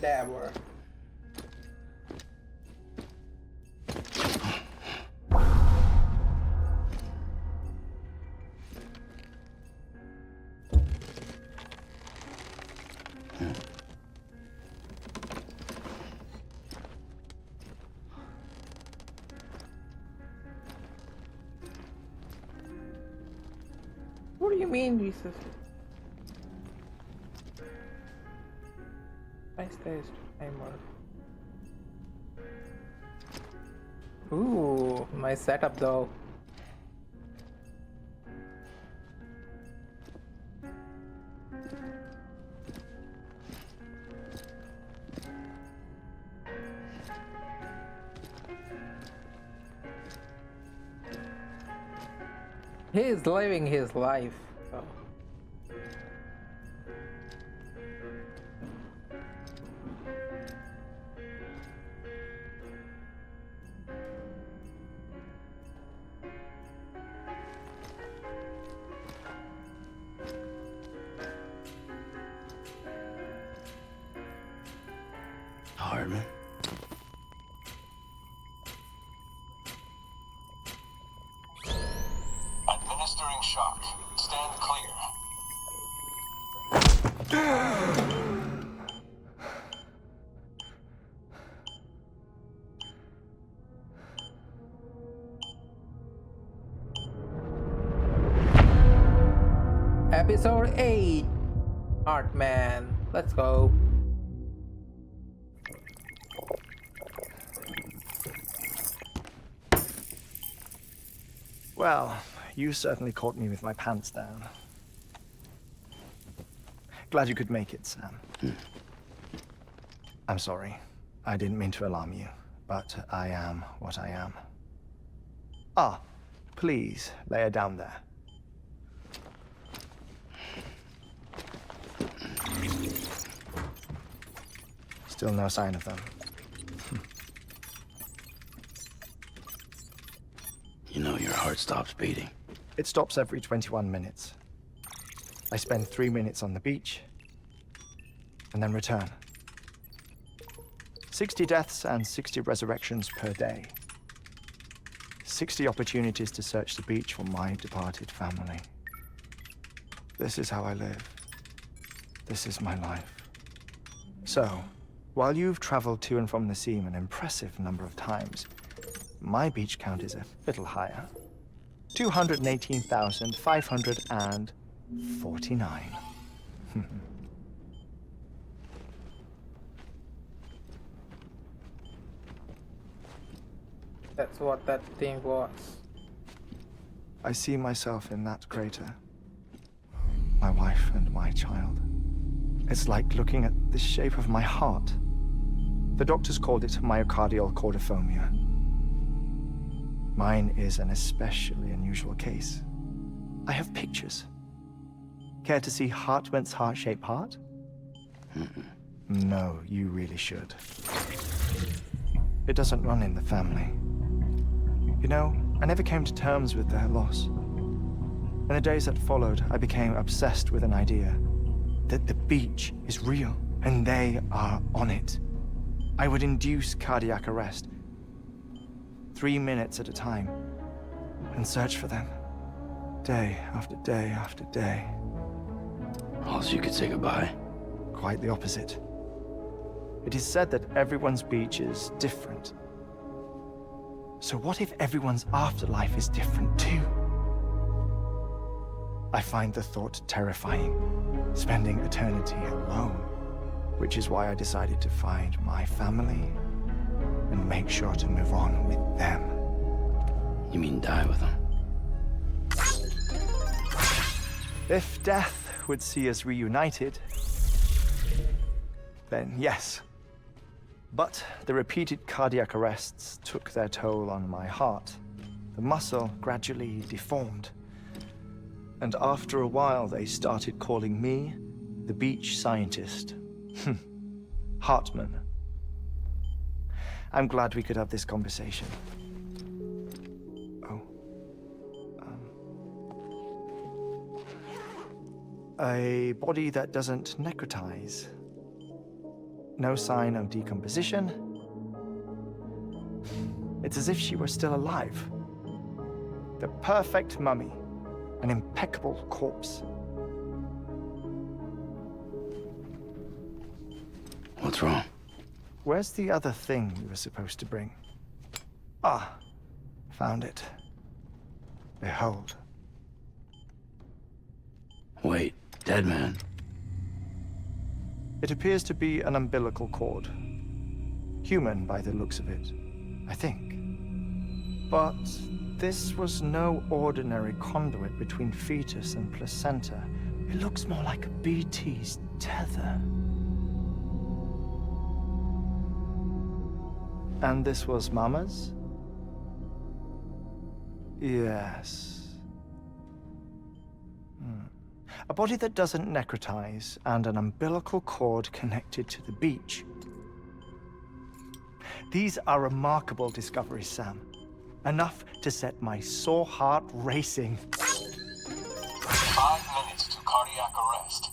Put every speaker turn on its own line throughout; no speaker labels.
Dabber. What do you mean, Jesus? I staged timer. Ooh, my setup though. He's living his life. So.
Hartman.
Administering shock. Stand clear.
Episode 8. HEARTMAN. Let's go.
Well, you certainly caught me with my pants down. Glad you could make it, Sam. I'm sorry. I didn't mean to alarm you, but I am what I am. Ah, please, lay her down there. Still no sign of them.
You know your heart stops beating.
It stops every 21 minutes. I spend 3 minutes on the beach, and then return. 60 deaths and 60 resurrections per day. 60 opportunities to search the beach for my departed family. This is how I live. This is my life. So, while you've traveled to and from the sea an impressive number of times, my beach count is a little higher. 218,549.
That's what that thing was.
I see myself in that crater. My wife and my child. It's like looking at the shape of my heart. The doctors called it myocardial cordiformia. Mine is an especially unusual case. I have pictures. Care to see Hartman's heart-shaped heart? No, you really should. It doesn't run in the family. You know, I never came to terms with their loss. In the days that followed, I became obsessed with an idea that the beach is real and they are on it. I would induce cardiac arrest, 3 minutes at a time, and search for them, day after day after day.
All so you could say goodbye.
Quite the opposite. It is said that everyone's beach is different. So what if everyone's afterlife is different too? I find the thought terrifying, spending eternity alone, which is why I decided to find my family and make sure to move on with them.
You mean die with them?
If death would see us reunited, then yes. But the repeated cardiac arrests took their toll on my heart. The muscle gradually deformed. And after a while, they started calling me the beach scientist. Hartman. I'm glad we could have this conversation. Oh. A body that doesn't necrotize. No sign of decomposition. It's as if she were still alive. The perfect mummy. An impeccable corpse.
What's wrong?
Where's the other thing you were supposed to bring? Ah, found it. Behold.
Wait, dead man?
It appears to be an umbilical cord. Human by the looks of it, I think. But this was no ordinary conduit between fetus and placenta. It looks more like a BT's tether. And this was Mama's? Yes. A body that doesn't necrotize, and an umbilical cord connected to the beach. These are remarkable discoveries, Sam. Enough to set my sore heart racing.
5 minutes to cardiac arrest.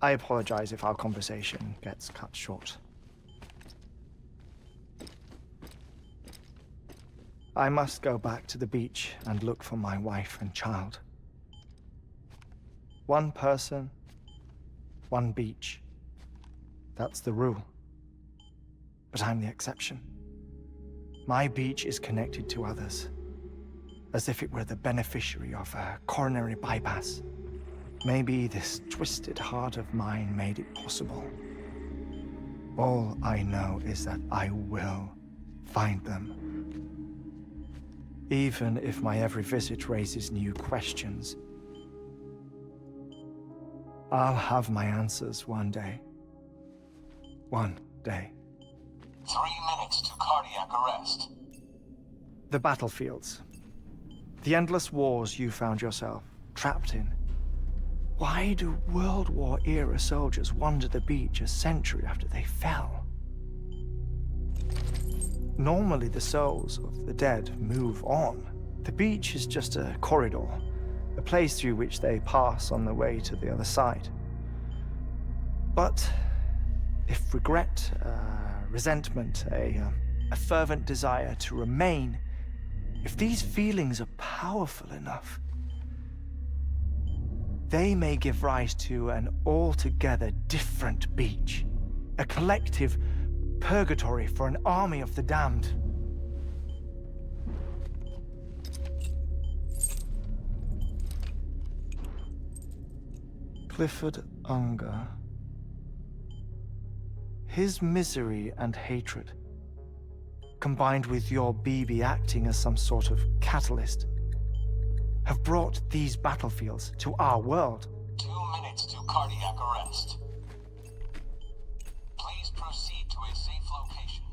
I apologize if our conversation gets cut short. I must go back to the beach and look for my wife and child. One person, one beach. That's the rule. But I'm the exception. My beach is connected to others, as if it were the beneficiary of a coronary bypass. Maybe this twisted heart of mine made it possible. All I know is that I will find them. Even if my every visit raises new questions, I'll have my answers one day. One day.
3 minutes to cardiac arrest.
The battlefields. The endless wars you found yourself trapped in. Why do World War-era soldiers wander the beach a century after they fell? Normally, the souls of the dead move on. The beach is just a corridor, a place through which they pass on the way to the other side. But if regret, resentment, a fervent desire to remain, if these feelings are powerful enough, they may give rise to an altogether different beach, a collective purgatory for an army of the damned. Clifford Unger. His misery and hatred, combined with your BB acting as some sort of catalyst, have brought these battlefields to our world.
2 minutes to cardiac arrest. Please proceed to a safe location.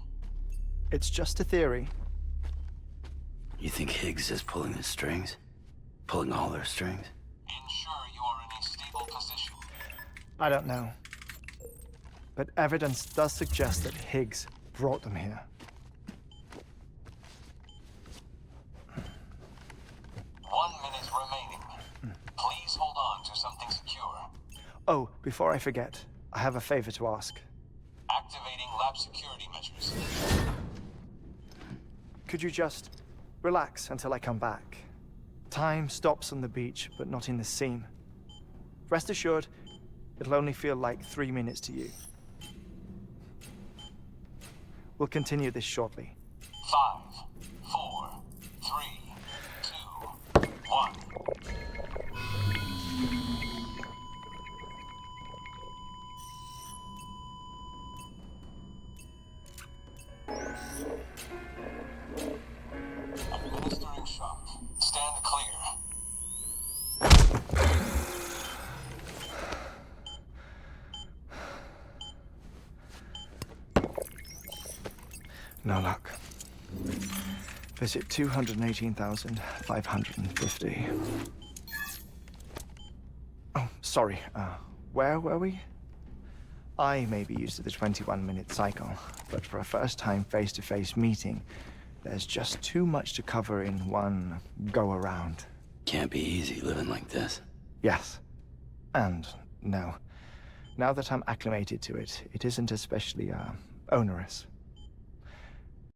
It's just a theory.
You think Higgs is pulling the strings? Pulling all their strings?
Ensure you are in a stable position.
I don't know. But evidence does suggest that Higgs brought them here.
1 minute remaining. Please hold on to something secure.
Oh, before I forget, I have a favor to ask.
Activating lab security measures.
Could you just relax until I come back? Time stops on the beach, but not in the scene. Rest assured, it'll only feel like 3 minutes to you. We'll continue this shortly.
5, 4, 3, 2, 1. Administering shock. Stand clear.
No luck. Visit 218,550. Oh, sorry. Where were we? I may be used to the 21-minute cycle, but for a first-time face-to-face meeting, there's just too much to cover in one go-around.
Can't be easy living like this.
Yes. And no. Now that I'm acclimated to it, it isn't especially onerous.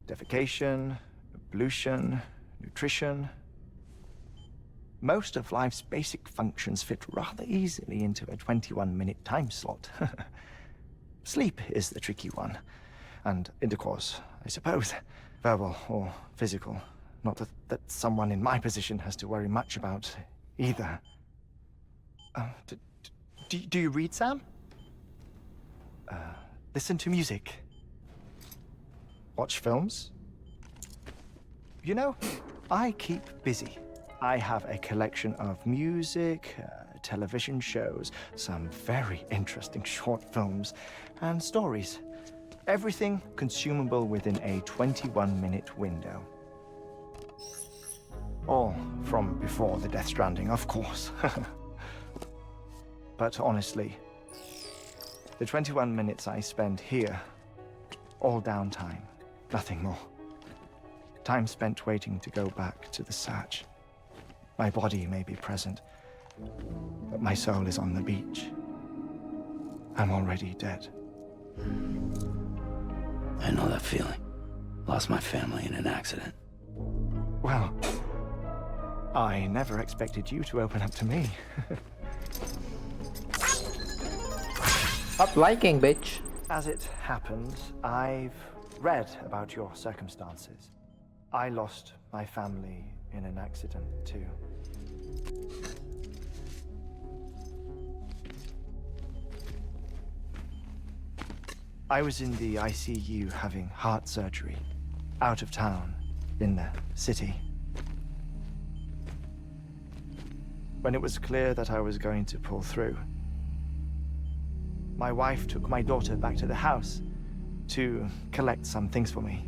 Defecation, ablution, nutrition. Most of life's basic functions fit rather easily into a 21-minute time slot. Sleep is the tricky one. And intercourse, I suppose. Verbal or physical. Not that someone in my position has to worry much about either. Do you read, Sam? Listen to music. Watch films? You know, I keep busy. I have a collection of music, television shows, some very interesting short films, and stories. Everything consumable within a 21-minute window. All from before the Death Stranding, of course. But honestly, the 21 minutes I spend here, all downtime, nothing more. Time spent waiting to go back to the Satch. My body may be present, but my soul is on the beach. I'm already dead.
I know that feeling. Lost my family in an accident.
Well, I never expected you to open up to me.
Stop liking, bitch.
As it happens, I've read about your circumstances. I lost my family in an accident, too. I was in the ICU having heart surgery, out of town, in the city. When it was clear that I was going to pull through, my wife took my daughter back to the house to collect some things for me.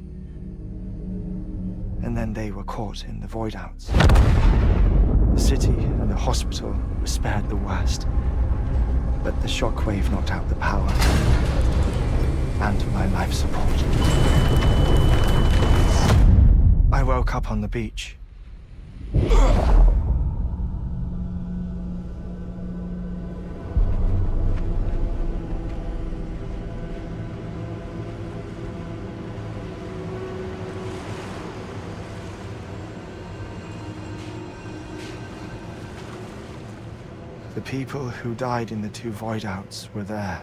And then they were caught in the void-outs. The city and the hospital were spared the worst, but the shockwave knocked out the power and my life support. I woke up on the beach. The people who died in the two void-outs were there.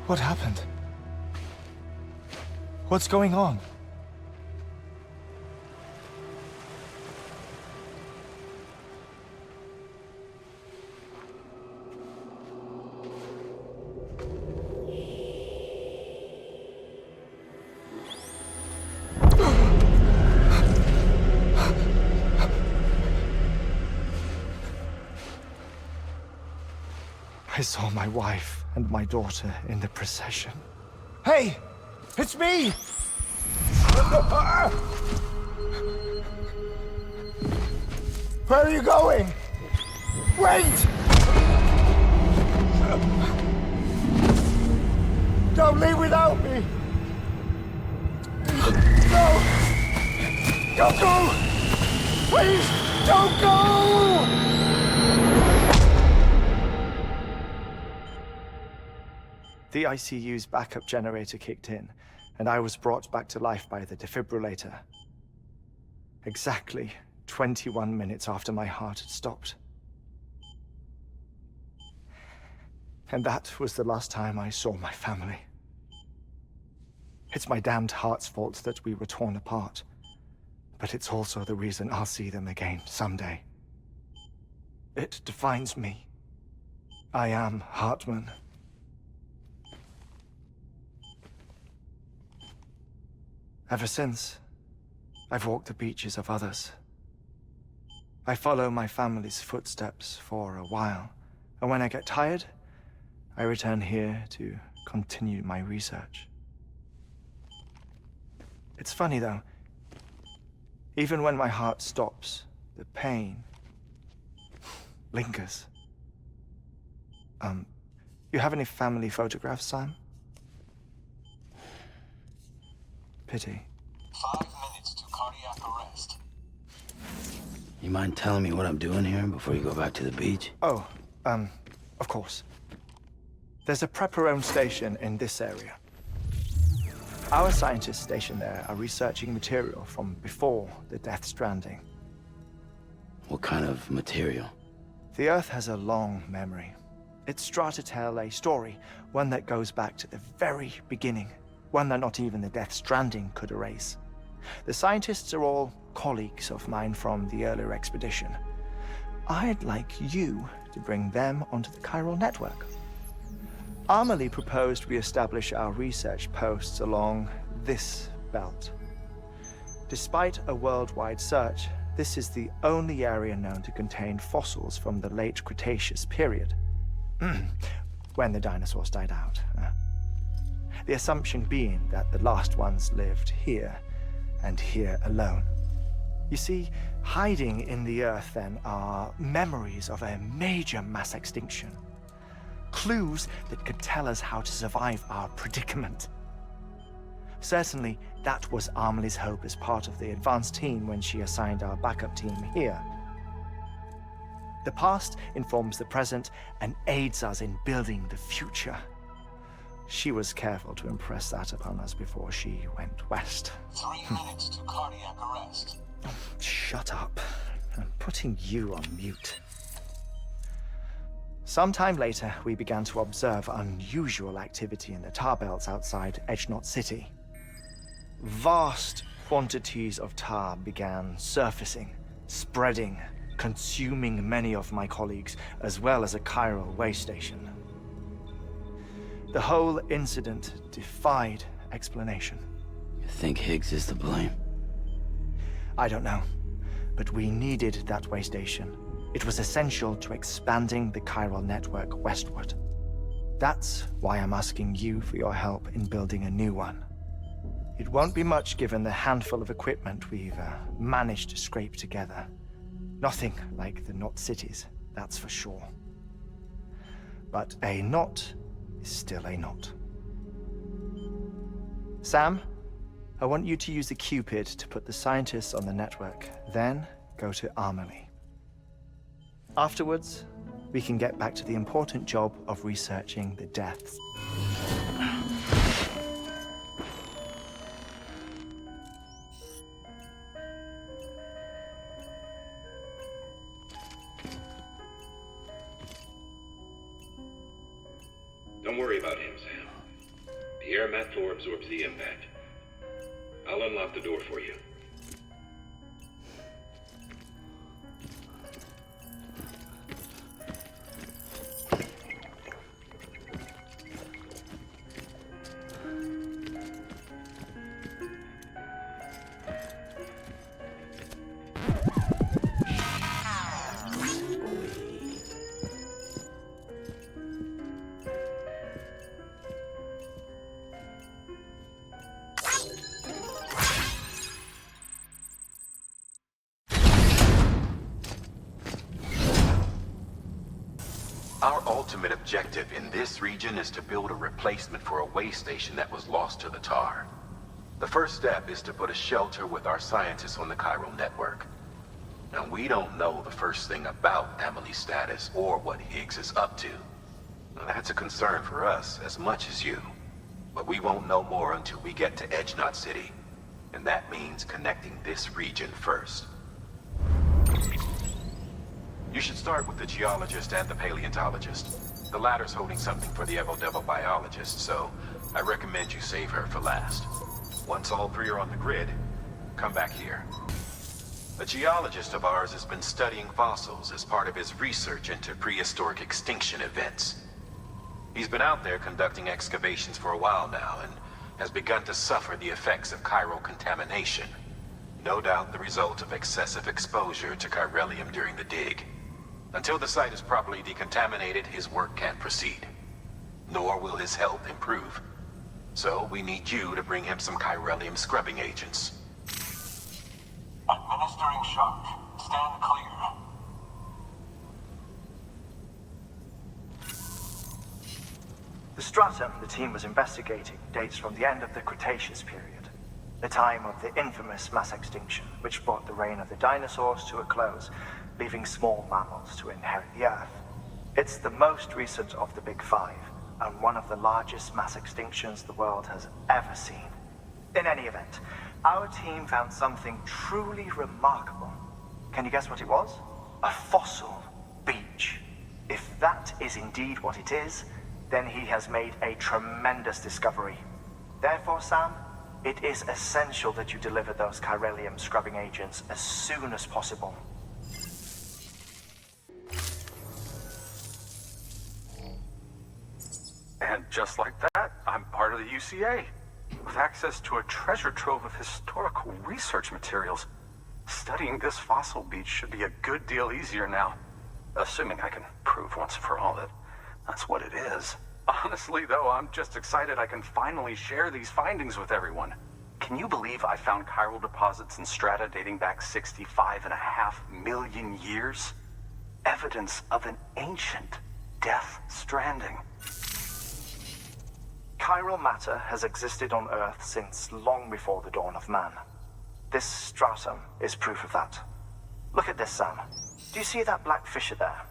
What happened? What's going on? I saw my wife and my daughter in the procession. Hey! It's me! Where are you going? Wait! Don't leave without me! No! Don't go! Please, don't go! The ICU's backup generator kicked in, and I was brought back to life by the defibrillator. Exactly 21 minutes after my heart had stopped. And that was the last time I saw my family. It's my damned heart's fault that we were torn apart, but it's also the reason I'll see them again someday. It defines me. I am Hartman. Ever since, I've walked the beaches of others. I follow my family's footsteps for a while, and when I get tired, I return here to continue my research. It's funny though, even when my heart stops, the pain lingers. You have any family photographs, Sam? Pity.
5 minutes to cardiac arrest.
You mind telling me what I'm doing here before you go back to the beach?
Oh, of course. There's a prepper-owned station in this area. Our scientists stationed there are researching material from before the Death Stranding.
What kind of material?
The Earth has a long memory. It's trying to tell a story, one that goes back to the very beginning, one that not even the Death Stranding could erase. The scientists are all colleagues of mine from the earlier expedition. I'd like you to bring them onto the chiral network. Amelie proposed we establish our research posts along this belt. Despite a worldwide search, this is the only area known to contain fossils from the late Cretaceous period, when the dinosaurs died out. The assumption being that the last ones lived here, and here alone. You see, hiding in the Earth then are memories of a major mass extinction. Clues that could tell us how to survive our predicament. Certainly, that was Amelie's hope as part of the advanced team when she assigned our backup team here. The past informs the present and aids us in building the future. She was careful to impress that upon us before she went west.
3 minutes to cardiac arrest.
Shut up. I'm putting you on mute. Sometime later, we began to observe unusual activity in the tar belts outside Edgnot City. Vast quantities of tar began surfacing, spreading, consuming many of my colleagues, as well as a chiral way station. The whole incident defied explanation.
You think Higgs is to blame?
I don't know, but we needed that way station. It was essential to expanding the chiral network westward. That's why I'm asking you for your help in building a new one. It won't be much given the handful of equipment we've managed to scrape together. Nothing like the knot cities, that's for sure. But a knot is still a knot. Sam, I want you to use the Cupid to put the scientists on the network, then go to Amelie. Afterwards, we can get back to the important job of researching the deaths.
Don't worry about him, Sam. The air mat floor absorbs the impact. I'll unlock the door for you.
Our ultimate objective in this region is to build a replacement for a way station that was lost to the tar. The first step is to put a shelter with our scientists on the chiral network. Now, we don't know the first thing about Amelie's status or what Higgs is up to. Now, that's a concern for us as much as you. But we won't know more until we get to Edgnot City. And that means connecting this region first. You should start with the geologist and the paleontologist. The latter's holding something for the Evo-Devo biologist, so I recommend you save her for last. Once all three are on the grid, come back here. A geologist of ours has been studying fossils as part of his research into prehistoric extinction events. He's been out there conducting excavations for a while now and has begun to suffer the effects of chiral contamination. No doubt the result of excessive exposure to chiralium during the dig. Until the site is properly decontaminated, his work can't proceed. Nor will his health improve. So we need you to bring him some chiralium scrubbing agents.
Administering shock. Stand clear.
The stratum the team was investigating dates from the end of the Cretaceous period. the time of the infamous mass extinction, which brought the reign of the dinosaurs to a close, leaving small mammals to inherit the Earth. It's the most recent of the Big Five, and one of the largest mass extinctions the world has ever seen. In any event, our team found something truly remarkable. Can you guess what it was? A fossil beach. If that is indeed what it is, then he has made a tremendous discovery. Therefore, Sam, it is essential that you deliver those chiralium scrubbing agents as soon as possible.
And just like that, I'm part of the UCA, with access to a treasure trove of historical research materials. Studying this fossil beach should be a good deal easier now, assuming I can prove once for all that that's what it is. Honestly, though, I'm just excited I can finally share these findings with everyone. Can you believe I found chiral deposits in strata dating back 65.5 million years? Evidence of an ancient death stranding.
Chiral matter has existed on Earth since long before the dawn of man. This stratum is proof of that. Look at this, Sam. Do you see that black fissure there?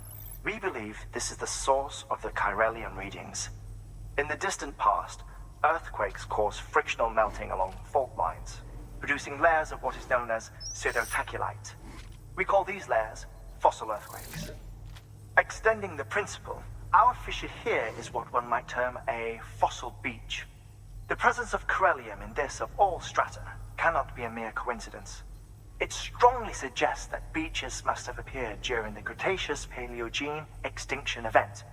We believe this is the source of the chiralium readings. In the distant past, earthquakes caused frictional melting along fault lines, producing layers of what is known as pseudotaculite. We call these layers fossil earthquakes. Extending the principle, our fissure here is what one might term a fossil beach. The presence of chiralium in this of all strata cannot be a mere coincidence. It strongly suggests that beaches must have appeared during the Cretaceous-Paleogene extinction event.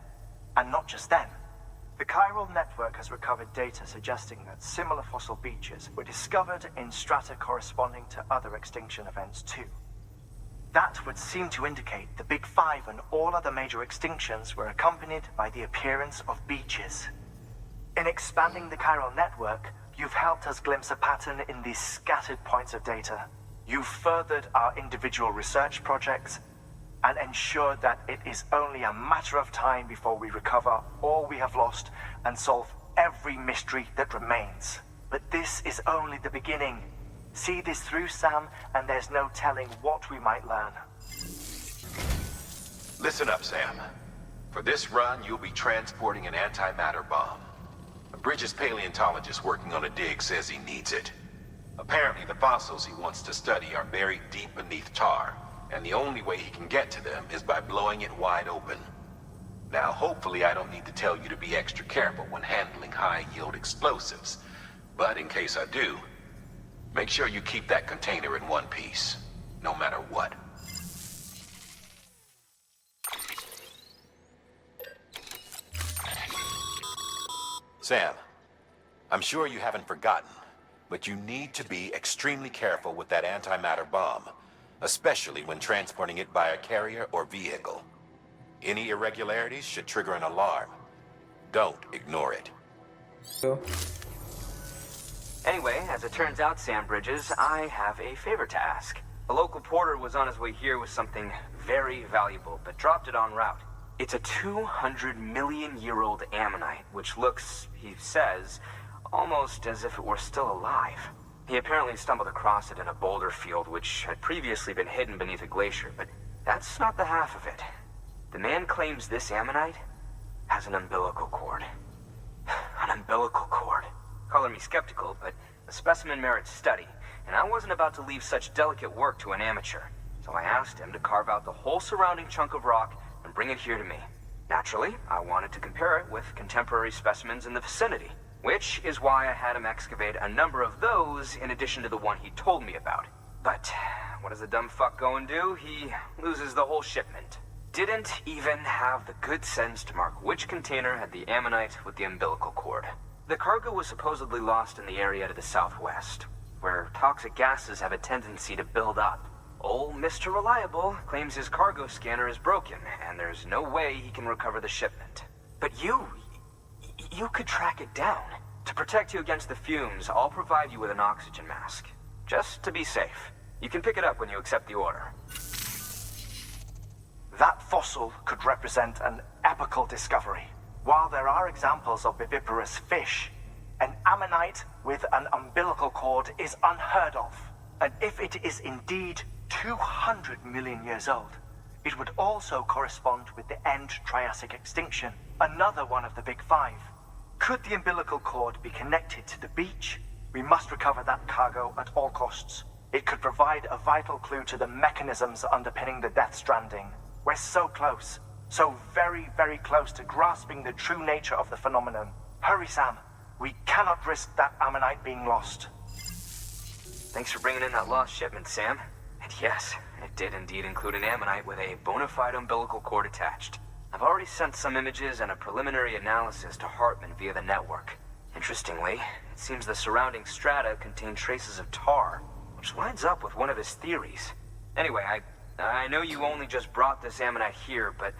And not just then. The chiral network has recovered data suggesting that similar fossil beaches were discovered in strata corresponding to other extinction events too. That would seem to indicate the Big Five and all other major extinctions were accompanied by the appearance of beaches. In expanding the chiral network, you've helped us glimpse a pattern in these scattered points of data. You've furthered our individual research projects and ensured that it is only a matter of time before we recover all we have lost and solve every mystery that remains. But this is only the beginning. See this through, Sam, and there's no telling what we might learn.
Listen up, Sam. For this run, you'll be transporting an antimatter bomb. A Bridges paleontologist working on a dig says he needs it. Apparently, the fossils he wants to study are buried deep beneath tar, and the only way he can get to them is by blowing it wide open. Now, hopefully I don't need to tell you to be extra careful when handling high-yield explosives, but in case I do, make sure you keep that container in one piece, no matter what.
Sam, I'm sure you haven't forgotten, but you need to be extremely careful with that antimatter bomb, especially when transporting it by a carrier or vehicle. Any irregularities should trigger an alarm. Don't ignore it.
Anyway, as it turns out, Sam Bridges, I have a favor to ask. A local porter was on his way here with something very valuable, but dropped it en route. It's a 200-million-year-old ammonite, which looks, he says, almost as if it were still alive. He apparently stumbled across it in a boulder field which had previously been hidden beneath a glacier, but that's not the half of it. The man claims this ammonite has an umbilical cord. An umbilical cord. Color me skeptical, but the specimen merits study, and I wasn't about to leave such delicate work to an amateur. So I asked him to carve out the whole surrounding chunk of rock and bring it here to me. Naturally, I wanted to compare it with contemporary specimens in the vicinity, which is why I had him excavate a number of those in addition to the one he told me about. But what does the dumb fuck go and do? He loses the whole shipment. Didn't even have the good sense to mark which container had the ammonite with the umbilical cord. The cargo was supposedly lost in the area to the southwest, where toxic gases have a tendency to build up. Old Mr. Reliable claims his cargo scanner is broken, and there's no way he can recover the shipment. But you could track it down. To protect you against the fumes, I'll provide you with an oxygen mask. Just to be safe. You can pick it up when you accept the order.
That fossil could represent an epochal discovery. While there are examples of viviparous fish, An ammonite with an umbilical cord is unheard of. And if it is indeed 200 million years old, it would also correspond with the end Triassic extinction, another one of the big five. Could the umbilical cord be connected to the beach? We must recover that cargo at all costs. It could provide a vital clue to the mechanisms underpinning the Death Stranding. We're so close, so very, very close to grasping the true nature of the phenomenon. Hurry, Sam. We cannot risk that ammonite being lost.
Thanks for bringing in that lost shipment, Sam. And yes, it did indeed include an ammonite with a bona fide umbilical cord attached. I've already sent some images and a preliminary analysis to HEARTMAN via the network. Interestingly, it seems the surrounding strata contain traces of tar, which lines up with one of his theories. Anyway, I know you only just brought this ammonite here, but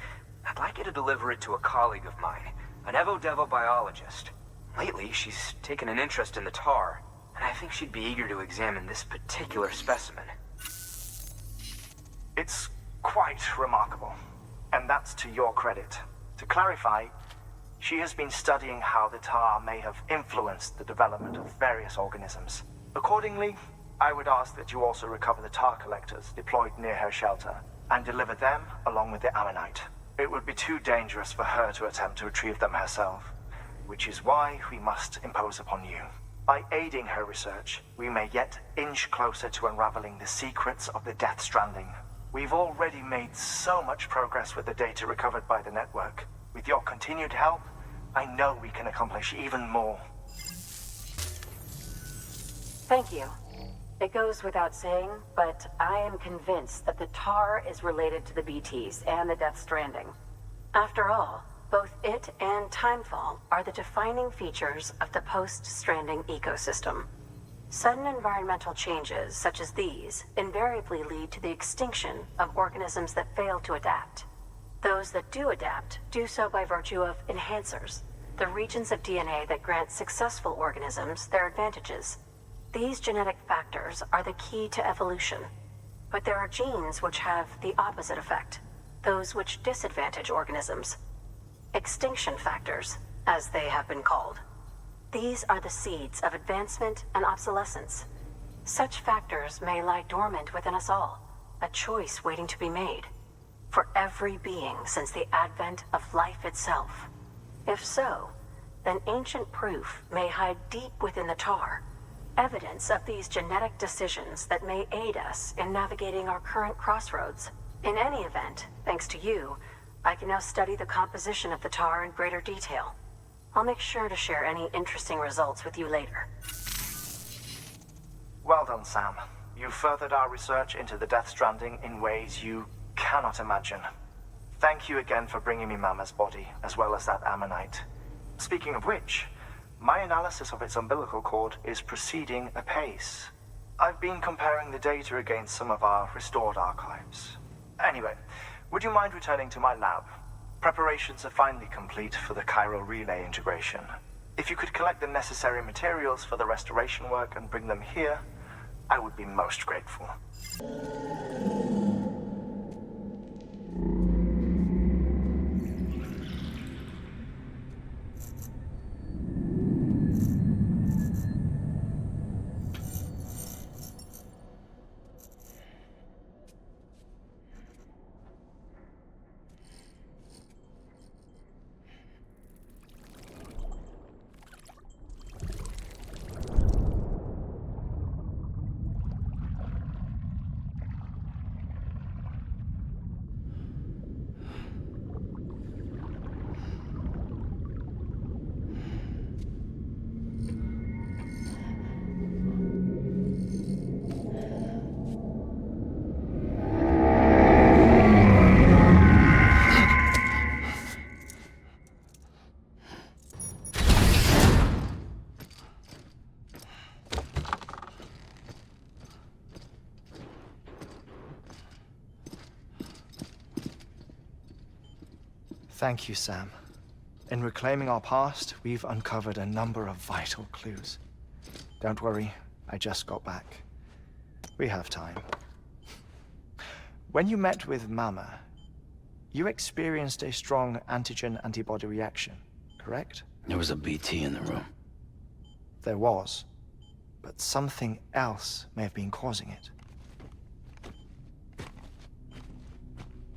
I'd like you to deliver it to a colleague of mine, an Evo-Devo biologist. Lately, she's taken an interest in the tar, and I think she'd be eager to examine this particular specimen.
It's quite remarkable, and that's to your credit. To clarify, she has been studying how the tar may have influenced the development of various organisms. Accordingly, I would ask that you also recover the tar collectors deployed near her shelter, and deliver them along with the ammonite. It would be too dangerous for her to attempt to retrieve them herself, which is why we must impose upon you. By aiding her research, we may yet inch closer to unraveling the secrets of the Death Stranding. We've already made so much progress with the data recovered by the network. With your continued help, I know we can accomplish even more.
Thank you. It goes without saying, but I am convinced that the tar is related to the BTs and the Death Stranding. After all, both it and timefall are the defining features of the post-stranding ecosystem. Sudden environmental changes such as these invariably lead to the extinction of organisms that fail to adapt. Those that do adapt do so by virtue of enhancers, the regions of DNA that grant successful organisms their advantages. These genetic factors are the key to evolution. But there are genes which have the opposite effect, those which disadvantage organisms. Extinction factors, as they have been called. These are the seeds of advancement and obsolescence. Such factors may lie dormant within us all, a choice waiting to be made, for every being since the advent of life itself. If so, then ancient proof may hide deep within the tar, evidence of these genetic decisions that may aid us in navigating our current crossroads. In any event, thanks to you, I can now study the composition of the tar in greater detail. I'll make sure to share any interesting results with you later.
Well done, Sam. You furthered our research into the Death Stranding in ways you cannot imagine. Thank you again for bringing me Mama's body, as well as that ammonite. Speaking of which, my analysis of its umbilical cord is proceeding apace. I've been comparing the data against some of our restored archives. Anyway, would you mind returning to my lab? Preparations are finally complete for the chiral relay integration. If you could collect the necessary materials for the restoration work and bring them here, I would be most grateful. Thank you, Sam. In reclaiming our past, we've uncovered a number of vital clues. Don't worry, I just got back. We have time. When you met with Mama, you experienced a strong antigen-antibody reaction, correct?
There was a BT in the room.
there was, but something else may have been causing it.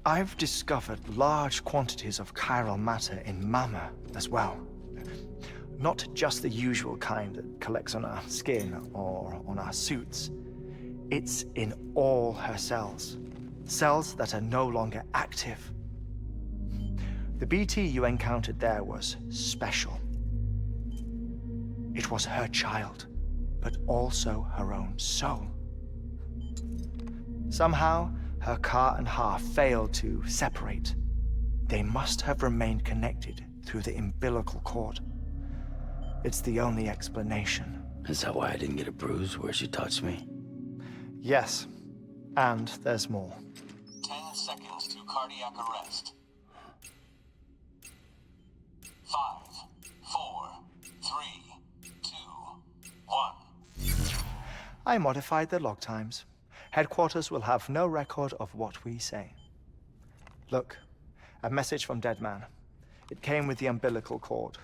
I've discovered large quantities of chiral matter in Mama as well. Not just the usual kind that collects on our skin or on our suits. It's in all her cells. Cells that are no longer active. The BT you encountered there was special. It was her child, but also her own soul. Somehow, her car and half failed to separate. They must have remained connected through the umbilical cord. It's the only explanation.
Is that why I didn't get a bruise where she touched me?
Yes, and there's more.
10 seconds to cardiac arrest. 5, 4, 3, 2, 1.
I modified the log times. Headquarters will have no record of what we say. Look, a message from Dead Man. It came with the umbilical cord.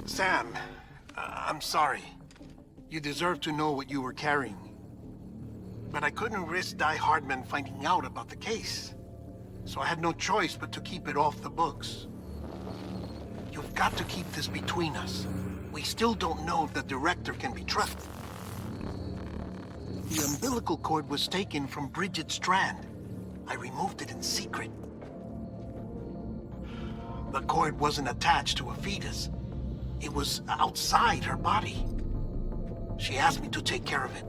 Sam, I'm sorry. You deserve to know what you were carrying. But I couldn't risk HEARTMAN finding out about the case. So I had no choice but to keep it off the books. You've got to keep this between us. We still don't know if the director can be trusted. The umbilical cord was taken from Bridget Strand. I removed it in secret. The cord wasn't attached to a fetus. It was outside her body. She asked me to take care of it.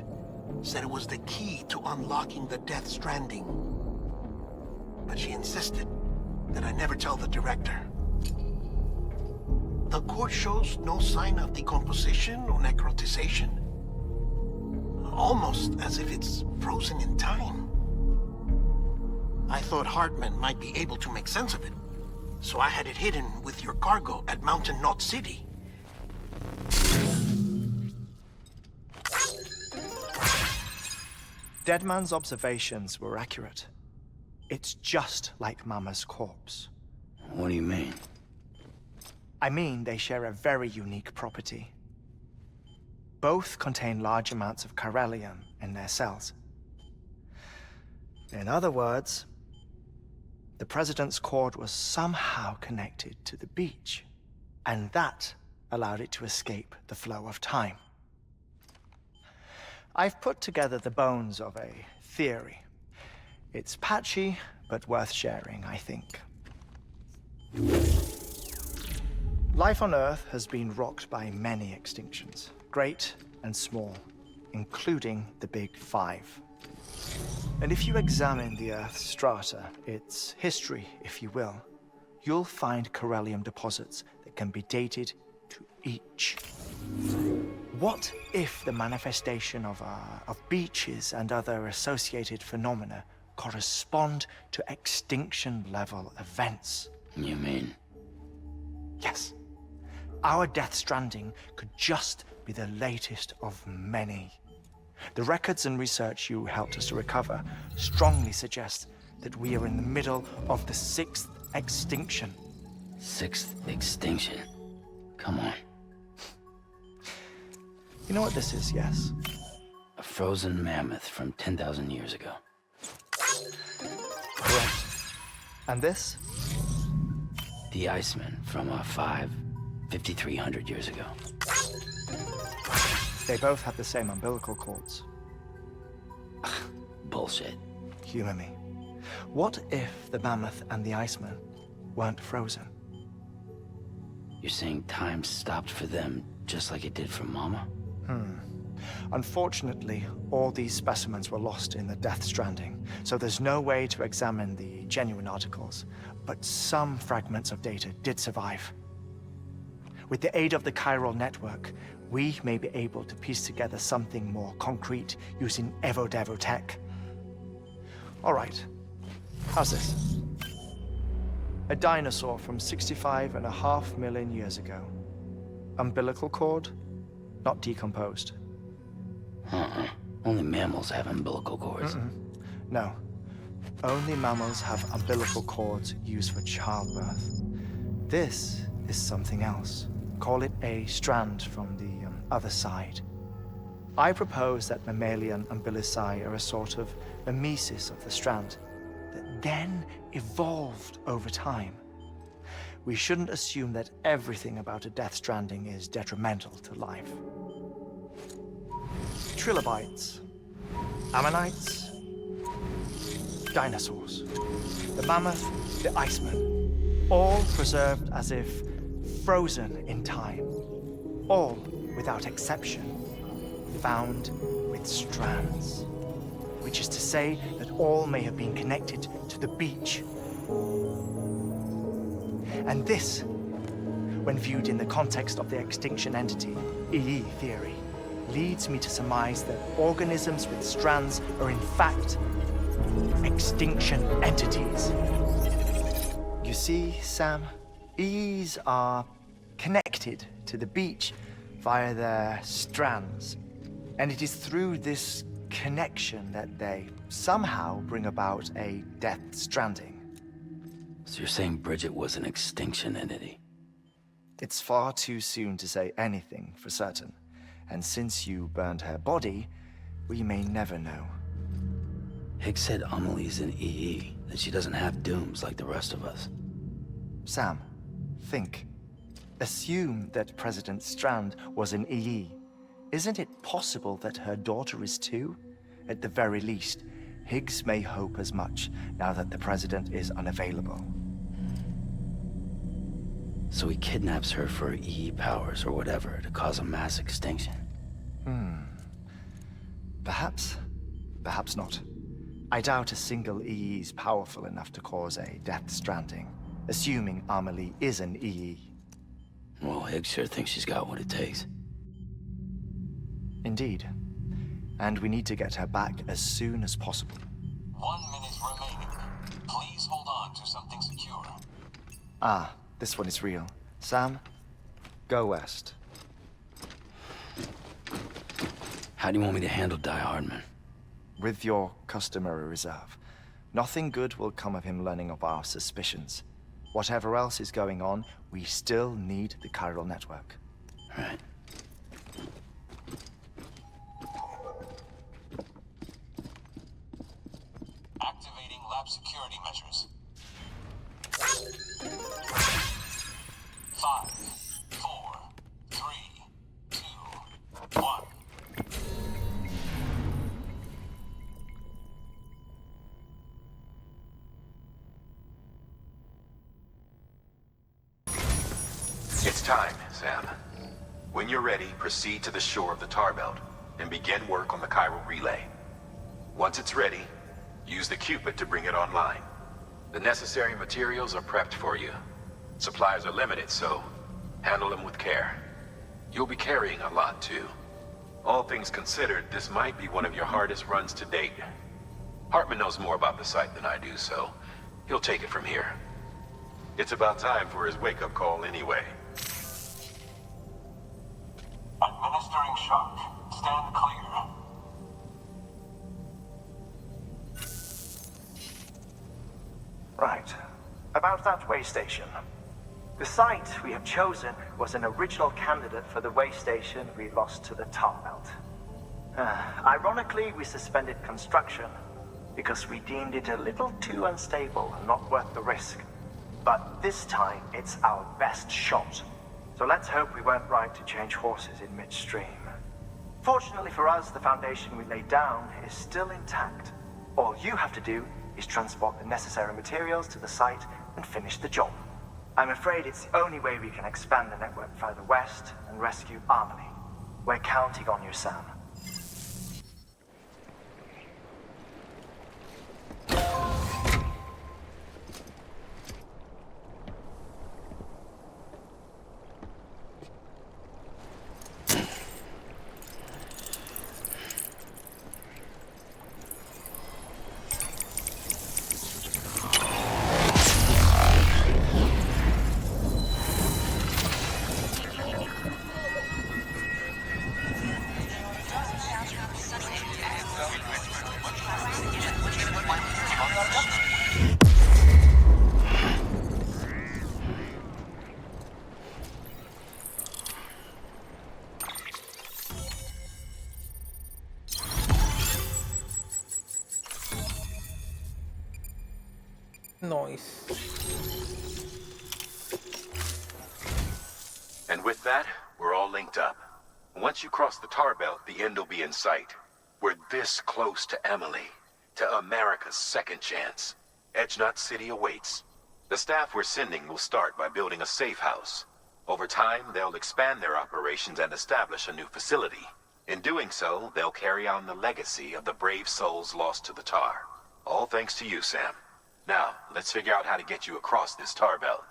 Said it was the key to unlocking the death stranding. But she insisted that I never tell the director. The cord shows no sign of decomposition or necrotization. Almost as if it's frozen in time. I thought HEARTMAN might be able to make sense of it, so I had it hidden with your cargo at Mountain Knot City.
Deadman's observations were accurate. It's just like Mama's corpse.
What do you mean?
I mean, they share a very unique property. Both contain large amounts of chiralium in their cells. In other words, the President's cord was somehow connected to the beach, and that allowed it to escape the flow of time. I've put together the bones of a theory. It's patchy, but worth sharing, I think. Life on Earth has been rocked by many extinctions, great and small, including the Big Five. And if you examine the Earth's strata, its history, if you will, you'll find chiralium deposits that can be dated to each. What if the manifestation of beaches and other associated phenomena correspond to extinction-level events?
You mean?
Yes. Our death stranding could just be the latest of many. The records and research you helped us to recover strongly suggest that we are in the middle of the 6th extinction.
6th extinction? Come on.
You know what this is, yes?
A frozen mammoth from 10,000 years ago.
Correct. And this?
The Iceman from 5,300 years ago.
They both have the same umbilical cords.
Bullshit.
Humor me. What if the mammoth and the Iceman weren't frozen?
You're saying time stopped for them just like it did for Mama?
Unfortunately, all these specimens were lost in the death stranding, so there's no way to examine the genuine articles, but some fragments of data did survive. With the aid of the chiral network, we may be able to piece together something more concrete using Evo-Devo tech. All right, how's this? A dinosaur from 65.5 million years ago. Umbilical cord, not decomposed.
Only mammals have umbilical cords.
No. Only mammals have umbilical cords used for childbirth. This is something else, Call it a strand from the other side. I propose that mammalian umbilici are a sort of mimesis of the strand that then evolved over time. We shouldn't assume that everything about a death stranding is detrimental to life. Trilobites, ammonites, dinosaurs, the mammoth, the iceman, all preserved as if frozen in time, all, without exception, found with strands, which is to say that all may have been connected to the beach. And this, when viewed in the context of the extinction entity, EE theory, leads me to surmise that organisms with strands are in fact extinction entities. You see, Sam, EEs are connected to the beach via their strands. And it is through this connection that they somehow bring about a death stranding.
So you're saying Bridget was an extinction entity?
It's far too soon to say anything for certain. And since you burned her body, we may never know.
Higgs said Amelie's an EE, that she doesn't have dooms like the rest of us.
Sam, think. Assume that President Strand was an EE. Isn't it possible that her daughter is too? At the very least, Higgs may hope as much now that the president is unavailable.
So he kidnaps her for EE powers or whatever to cause a mass extinction.
Perhaps. Perhaps not. I doubt a single EE is powerful enough to cause a death stranding, assuming Amelie is an EE.
Well, Higgs sure thinks she's got what it takes.
Indeed. And we need to get her back as soon as possible.
1 minute remaining. Please hold on to something secure.
Ah, this one is real. Sam, go west.
How do you want me to handle Hardman?
With your customary reserve. Nothing good will come of him learning of our suspicions. Whatever else is going on, we still need the chiral network.
Right.
Activating lab security measures. 5, 4, 3, 2, 1.
It's time, Sam. When you're ready, proceed to the shore of the tar belt and begin work on the chiral relay. Once it's ready, use the Cupid to bring it online. The necessary materials are prepped for you. Supplies are limited, so handle them with care. You'll be carrying a lot, too. All things considered, this might be one of your hardest runs to date. Hartman knows more about the site than I do, so he'll take it from here. It's about time for his wake-up call anyway.
Administering shock. Stand clear.
Right. About that way station. The site we have chosen was an original candidate for the way station we lost to the tar belt. Ironically, we suspended construction because we deemed it a little too unstable and not worth the risk. But this time, it's our best shot. So let's hope we weren't right to change horses in midstream. Fortunately for us, the foundation we laid down is still intact. All you have to do is transport the necessary materials to the site and finish the job. I'm afraid it's the only way we can expand the network further west and rescue Amelie. We're counting on you, Sam.
Noise.
And with that, we're all linked up. Once you cross the tar belt, the end will be in sight. We're this close to Emily, to America's second chance. Edgenut City awaits. The staff we're sending will start by building a safe house. Over time, they'll expand their operations and establish a new facility. In doing so, they'll carry on the legacy of the brave souls lost to the tar. All thanks to you, Sam. Now, let's figure out how to get you across this tar belt.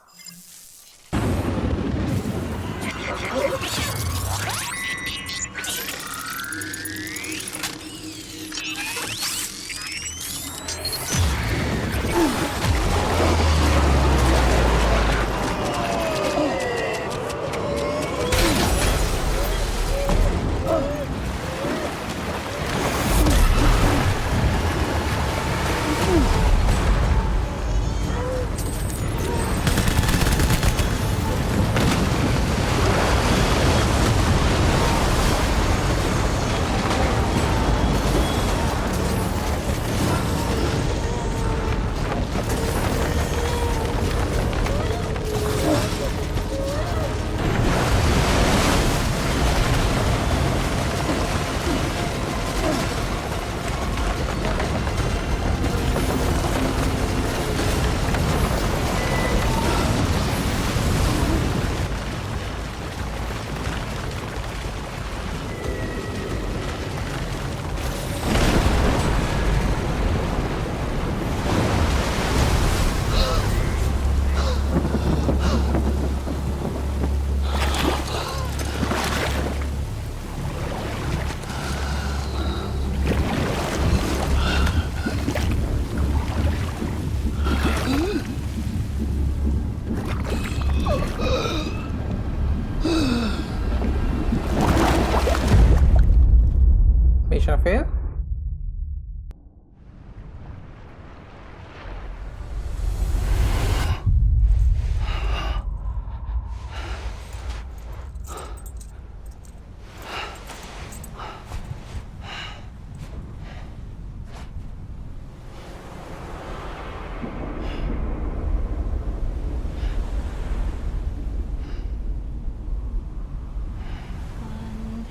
Mission failed?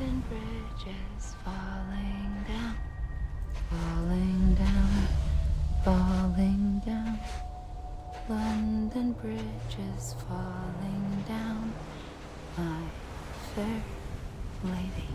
London Bridge is falling down, falling down, falling down. London Bridge is falling down, my fair lady.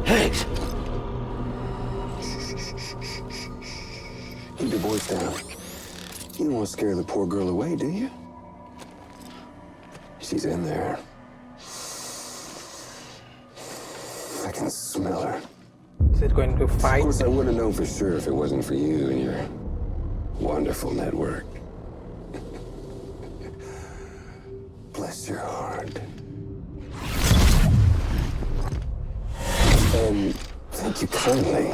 Higgs!
Keep your voice down. You don't want to scare the poor girl away, do you? She's in there. I can smell her.
Is it going to fight?
Of course, I wouldn't know for sure if it wasn't for you and your wonderful network. Bless your heart. And thank you kindly.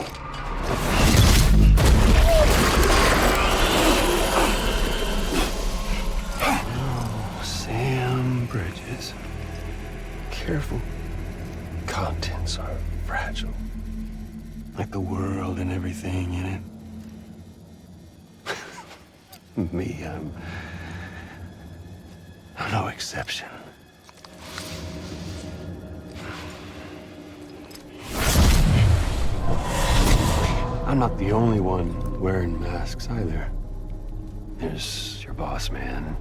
Oh, Sam Bridges.
Me, I'm no exception. I'm not the only one wearing masks either. There's your boss man,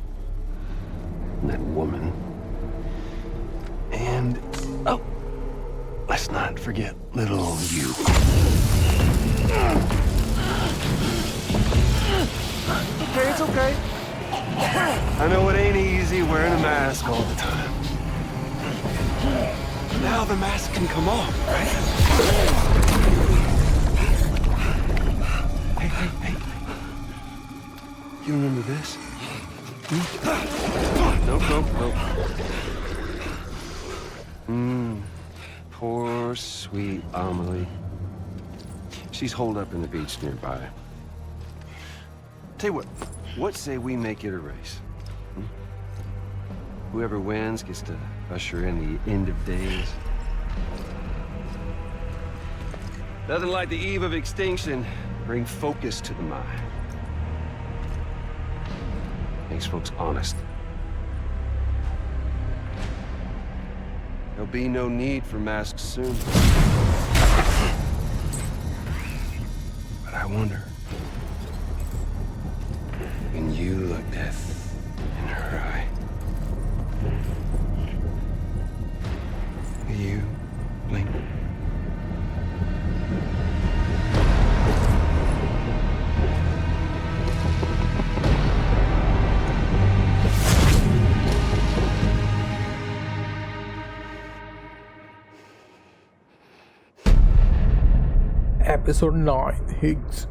and that woman, and, oh, let's not forget little you. Okay, it's okay. I know it ain't easy wearing a mask all the time. Now the mask can come off, right? Hey. You remember this? Nope. Poor, sweet Amelie. She's holed up in the beach nearby. Tell you what say we make it a race? Whoever wins gets to usher in the end of days. Nothing like the eve of extinction. Bring focus to the mind. Makes folks honest. There'll be no need for masks soon. But I wonder, when you look death in her eye, will you blink?
Episode 9, Higgs.